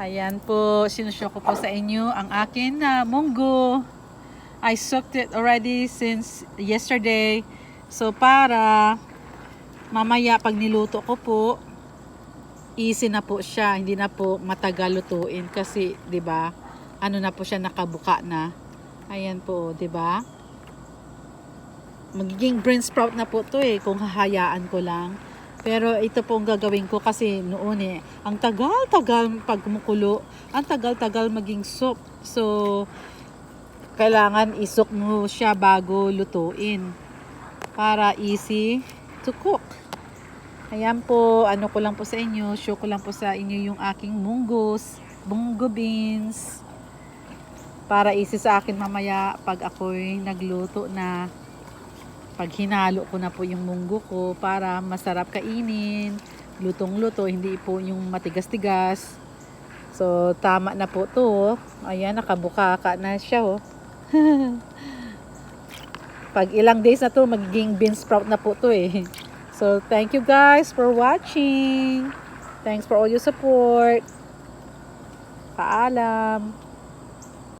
Ayan po, sinushow ko po sa inyo ang akin na munggo. I soaked it already since yesterday. So para mamaya pag niluto ko po, easy na po siya. Hindi na po matagal lutuin kasi 'di ba? Ano na po siya, nakabuka na. Ayan po, 'di ba? Magiging bean sprout na po 'to kung hahayaan ko lang. Pero ito po ang gagawin ko kasi noon ang tagal-tagal pag kumukulo, ang tagal-tagal maging soup. So, kailangan isok mo siya bago lutuin para easy to cook. Ayan po, ano ko lang po sa inyo, show ko lang po sa inyo yung aking munggo beans. Para easy sa akin mamaya pag ako'y nagluto na. Pag hinalo ko na po yung munggo ko para masarap kainin, lutong-luto, hindi po yung matigas-tigas. So, tama na po to. Ayan, nakabukaka na siya Pag ilang days na to, magiging bean sprout na po to So, thank you guys for watching. Thanks for all your support. Paalam.